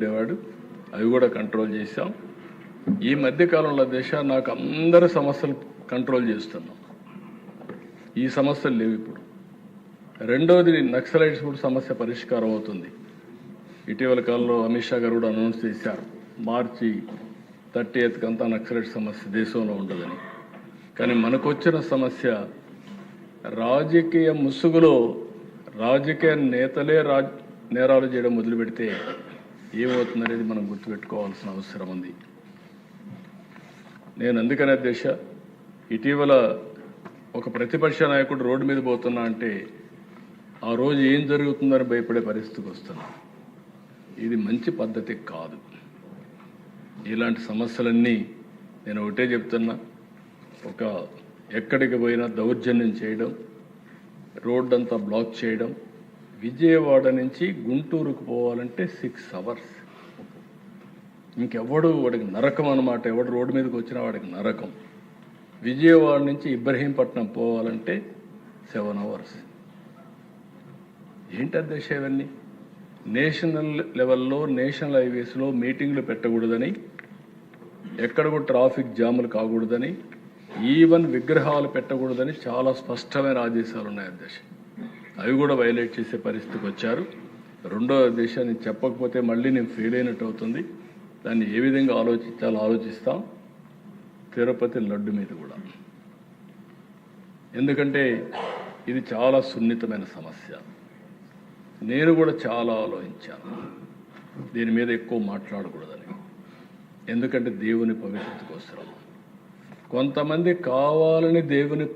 ఉండేవాడు, అవి కూడా కంట్రోల్ చేశాం. ఈ మధ్య కాలంలో నాకు అందరి సమస్యలు కంట్రోల్ చేస్తున్నాం. ఈ సమస్యలు లేవు ఇప్పుడు. రెండోది నక్సలైట్స్ కూడా సమస్య పరిష్కారం అవుతుంది. ఇటీవల కాలంలో అమిత్ షా గారు కూడా అనౌన్స్ చేశారు, మార్చి 30th అంతా నక్సలైట్ సమస్య దేశంలో ఉండదని. కానీ మనకు వచ్చిన సమస్య రాజకీయ ముసుగులో రాజకీయ నేతలే నేరాలు చేయడం మొదలు పెడితే ఏమవుతుందనేది మనం గుర్తుపెట్టుకోవాల్సిన అవసరం ఉంది. నేను అందుకనే ఇటీవల ఒక ప్రతిపక్ష నాయకుడు రోడ్డు మీద పోతున్నా అంటే ఆ రోజు ఏం జరుగుతుందని భయపడే పరిస్థితికి వస్తున్నా. ఇది మంచి పద్ధతి కాదు. ఇలాంటి సమస్యలన్నీ నేను ఒకటే చెప్తున్నా, ఒక ఎక్కడికి పోయినా దౌర్జన్యం చేయడం, రోడ్డు అంతా బ్లాక్ చేయడం. విజయవాడ నుంచి గుంటూరుకు పోవాలంటే 6 hours. ఇంకెవడు వాడికి నరకం అన్నమాట. ఎవడు రోడ్డు మీదకి వచ్చినా వాడికి నరకం. విజయవాడ నుంచి ఇబ్రహీంపట్నం పోవాలంటే 7 hours. ఏంటి అధ్యక్ష ఇవన్నీ? నేషనల్ లెవెల్లో నేషనల్ హైవేస్లో మీటింగ్లు పెట్టకూడదని, ఎక్కడ కూడా ట్రాఫిక్ జాములు కాకూడదని, ఈవెన్ విగ్రహాలు పెట్టకూడదని చాలా స్పష్టమైన ఆదేశాలు ఉన్నాయి అధ్యక్ష. అవి కూడా వైలేట్ చేసే పరిస్థితికి వచ్చారు. రెండో దేశాన్ని చెప్పకపోతే మళ్ళీ నేను ఫెయిల్ అయినట్టు అవుతుంది. దాన్ని ఏ విధంగా ఆలోచించాలో ఆలోచిస్తాం. తిరుపతి లడ్డు మీద కూడా, ఎందుకంటే ఇది చాలా సున్నితమైన సమస్య. నేను కూడా చాలా ఆలోచించాను దీని మీద ఎక్కువ మాట్లాడకూడదని. ఎందుకంటే దేవుని పవిత్రత కోసం కొంతమంది కావాలని దేవుని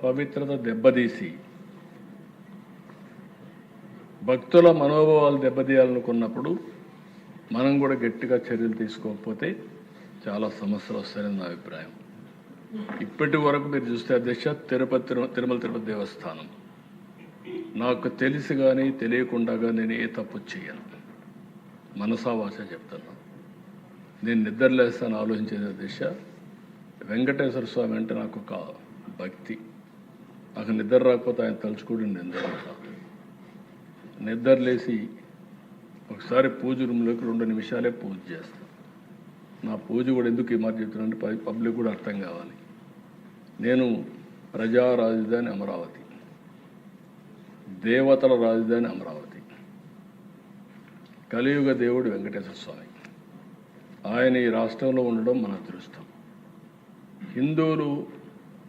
పవిత్రత దెబ్బతీసి భక్తుల మనోభావాలు దెబ్బతీయాలనుకున్నప్పుడు మనం కూడా గట్టిగా చర్యలు తీసుకోకపోతే చాలా సమస్యలు వస్తాయని నా అభిప్రాయం. ఇప్పటి వరకు మీరు చూస్తే అధ్యక్ష, తిరుమల తిరుపతి దేవస్థానం నాకు తెలిసి కానీ తెలియకుండా నేను ఏ తప్పు చేయను. మనసా వాచ చెప్తాను. నేను నిద్రలేస్తాను ఆలోచించేది అధ్యక్ష, వెంకటేశ్వర స్వామి అంటే నాకు ఒక భక్తి. నాకు నిద్ర రాకపోతే ఆయన తలుచుకోవడం నిద్రలేసి ఒకసారి పూజ రూమ్లోకి 2 నిమిషాలే పూజ చేస్తాను. నా పూజ కూడా ఎందుకు ఈ మాట చెప్తున్నానంటే పబ్లిక్ కూడా అర్థం కావాలి. నేను ప్రజా రాజధాని అమరావతి, దేవతల రాజధాని అమరావతి, కలియుగ దేవుడు వెంకటేశ్వర స్వామి. ఆయన ఈ రాష్ట్రంలో ఉండడం మన అదృష్టం. హిందువులు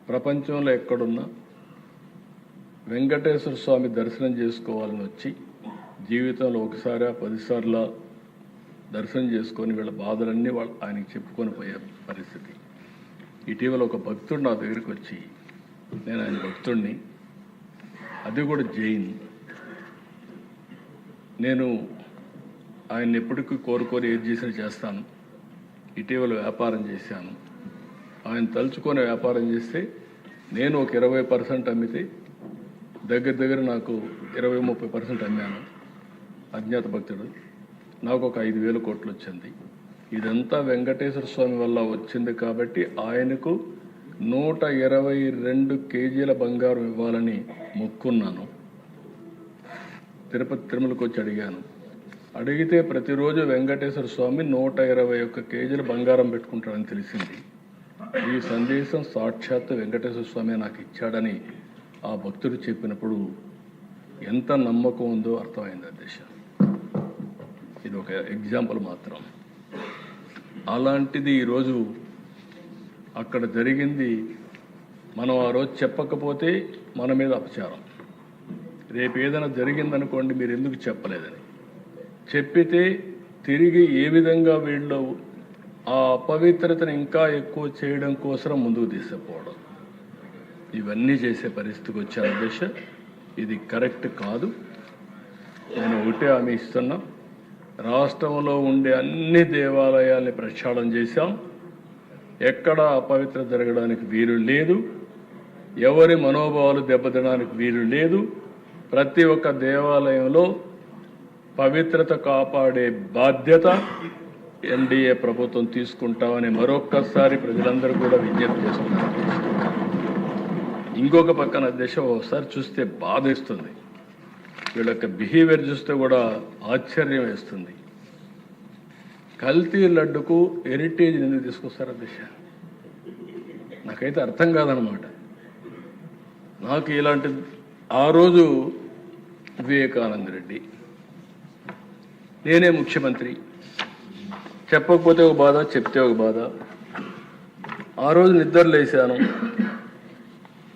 ప్రపంచంలో ఎక్కడున్నా వెంకటేశ్వర స్వామి దర్శనం చేసుకోవాలని వచ్చి జీవితంలో ఒకసారి 10 సార్లు దర్శనం చేసుకొని వీళ్ళ బాధలన్నీ ఆయనకి చెప్పుకొని పోయే పరిస్థితి. ఇటీవల ఒక భక్తుడు నా దగ్గరికి వచ్చి, నేను ఆయన భక్తుడిని, అది కూడా జైన్, నేను ఆయన ఎప్పటికీ కోరుకొని ఏది చేసినా చేస్తాను. ఇటీవల వ్యాపారం చేశాను. ఆయన తలుచుకొని వ్యాపారం చేస్తే నేను ఒక 20% అమ్మితే దగ్గర నాకు 20-30% అమ్మాను. అజ్ఞాత భక్తుడు నాకు ఒక 5,000 కోట్లు వచ్చింది. ఇదంతా వెంకటేశ్వర స్వామి వల్ల వచ్చింది. కాబట్టి ఆయనకు 122 kgs బంగారం ఇవ్వాలని మొక్కున్నాను. తిరుమలకు వచ్చి అడిగితే ప్రతిరోజు వెంకటేశ్వర స్వామి 121 kgs బంగారం పెట్టుకుంటాడని తెలిసింది. ఈ సందేశం సాక్షాత్ వెంకటేశ్వర స్వామి నాకు ఇచ్చాడని ఆ భక్తుడు చెప్పినప్పుడు ఎంత నమ్మకం ఉందో అర్థమైంది అధ్యక్ష. ఇది ఒక ఎగ్జాంపుల్ మాత్రం. అలాంటిది ఈరోజు అక్కడ జరిగింది. మనం ఆ రోజు చెప్పకపోతే మన మీద అపచారం. రేపు ఏదైనా జరిగిందనుకోండి, మీరు ఎందుకు చెప్పలేదని చెప్పితే తిరిగి ఏ విధంగా వీళ్ళు ఆ అపవిత్రతను ఇంకా ఎక్కువ చేయడం కోసం ముందుకు తీసుకుపోవడం, ఇవన్నీ చేసే పరిస్థితికి వచ్చే అధ్యక్ష. ఇది కరెక్ట్ కాదు. నేను ఒకటే హామీ ఇస్తున్నా, రాష్ట్రంలో ఉండే అన్ని దేవాలయాల్ని ప్రక్షాళన చేశాం. ఎక్కడ అపవిత్రత జరగడానికి వీలు లేదు, ఎవరి మనోభావాలు దెబ్బతినడానికి వీలు లేదు. ప్రతి ఒక్క దేవాలయంలో పవిత్రత కాపాడే బాధ్యత ఎన్డీఏ ప్రభుత్వం తీసుకుంటామని మరొక్కసారి ప్రజలందరూ కూడా విజ్ఞప్తి చేస్తున్నారు. ఇంకొక పక్కన అధ్యక్ష, ఒకసారి చూస్తే బాధేస్తుంది. వీళ్ళ యొక్క బిహేవియర్ చూస్తే కూడా ఆశ్చర్యం వేస్తుంది. కల్తీ లడ్డుకు హెరిటేజ్ ఎందుకు తీసుకొస్తారు అధ్యక్ష? నాకైతే అర్థం కాదనమాట. నాకు ఇలాంటి ఆ రోజు వివేకానంద రెడ్డి, నేనే ముఖ్యమంత్రి, చెప్పకపోతే ఒక బాధ, చెప్తే ఒక బాధ. ఆ రోజు నిద్ర లేచాను,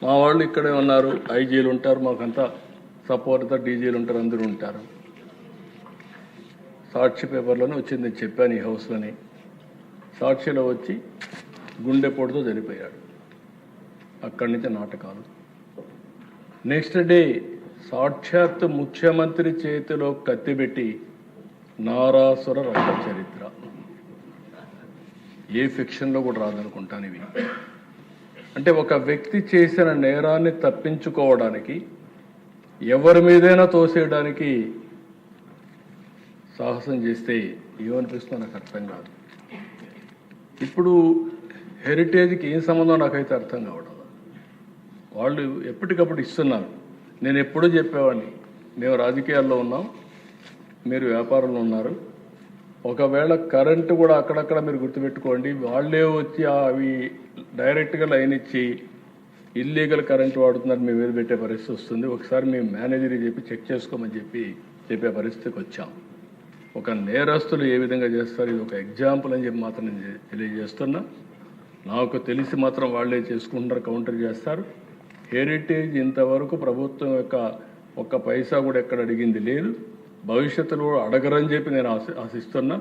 మా వాళ్ళు ఇక్కడే ఉన్నారు, ఐజీలు ఉంటారు, మాకంతా సపోర్ట్తో డీజీలు ఉంటారు, అందరూ ఉంటారు. సాక్షి పేపర్లోనే వచ్చింది, నేను చెప్పాను ఈ హౌస్లోని. సాక్షిలో వచ్చి గుండెపోటుతో చనిపోయాడు. అక్కడి నుంచి నాటకాలు. నెక్స్ట్ డే సాక్షాత్ ముఖ్యమంత్రి చేతిలో కత్తిపెట్టి నారాసుర రక్త చరిత్ర. ఏ ఫిక్షన్లో కూడా రాదనుకుంటాను ఇవి. అంటే ఒక వ్యక్తి చేసిన నేరాన్ని తప్పించుకోవడానికి, ఎవరి మీదైనా తోసేయడానికి సాహసం చేస్తే ఏమనిపిస్తుందో నాకు అర్థం కాదు. ఇప్పుడు హెరిటేజ్కి ఏం సంబంధం నాకైతే అర్థం కావడం. వాళ్ళు ఎప్పటికప్పుడు ఇస్తున్నారు. నేను ఎప్పుడూ చెప్పేవాడిని, మేము రాజకీయాల్లో ఉన్నాం, మీరు వ్యాపారంలో ఉన్నారు. ఒకవేళ కరెంటు కూడా అక్కడక్కడ మీరు గుర్తుపెట్టుకోండి, వాళ్ళే వచ్చి అవి డైరెక్ట్గా లైన్ ఇచ్చి ఇల్లీగల్ కరెంటు వాడుతున్నారు మీ మీద పెట్టే పరిస్థితి వస్తుంది. ఒకసారి మేము మేనేజర్కి చెప్పి చెక్ చేసుకోమని చెప్పే పరిస్థితికి వచ్చాం. ఒక నేరస్తులు ఏ విధంగా చేస్తారు, ఇది ఒక ఎగ్జాంపుల్ అని చెప్పి మాత్రం నేను తెలియజేస్తున్నా. నాకు తెలిసి మాత్రం వాళ్ళే చేసుకుంటారు, కౌంటర్ చేస్తారు. హెరిటేజ్ ఇంతవరకు ప్రభుత్వం యొక్క ఒక్క పైసా కూడా ఎక్కడ అడిగింది లేదు, భవిష్యత్తులో అడగరని చెప్పి నేను ఆశిస్తున్నా.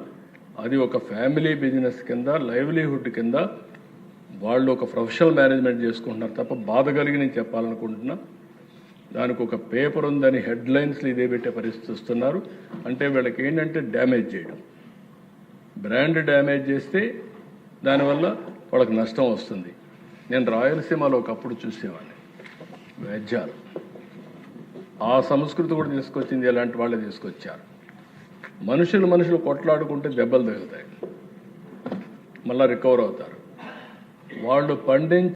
అది ఒక ఫ్యామిలీ బిజినెస్ కింద, లైవ్లీహుడ్ కింద వాళ్ళు ఒక ప్రొఫెషనల్ మేనేజ్మెంట్ చేసుకుంటున్నారు తప్ప బాధ కలిగి నేను చెప్పాలనుకుంటున్నా. దానికి ఒక పేపర్ ఉందని హెడ్లైన్స్లో ఇదే పెట్టే పరిస్థితి వస్తున్నారు. అంటే వీళ్ళకి ఏంటంటే డ్యామేజ్ చేయడం, బ్రాండ్ డ్యామేజ్ చేస్తే దానివల్ల వాళ్ళకి నష్టం వస్తుంది. నేను రాయలసీమలో ఒకప్పుడు చూసేవాడిని, వేద్యాలు ఆ సంస్కృతి కూడా తీసుకొచ్చింది ఎలాంటి వాళ్ళే తీసుకొచ్చారు. మనుషులు కొట్లాడుకుంటే దెబ్బలు తగులుతాయి, మళ్ళీ రికవర్ అవుతారు. వాళ్ళు పండించి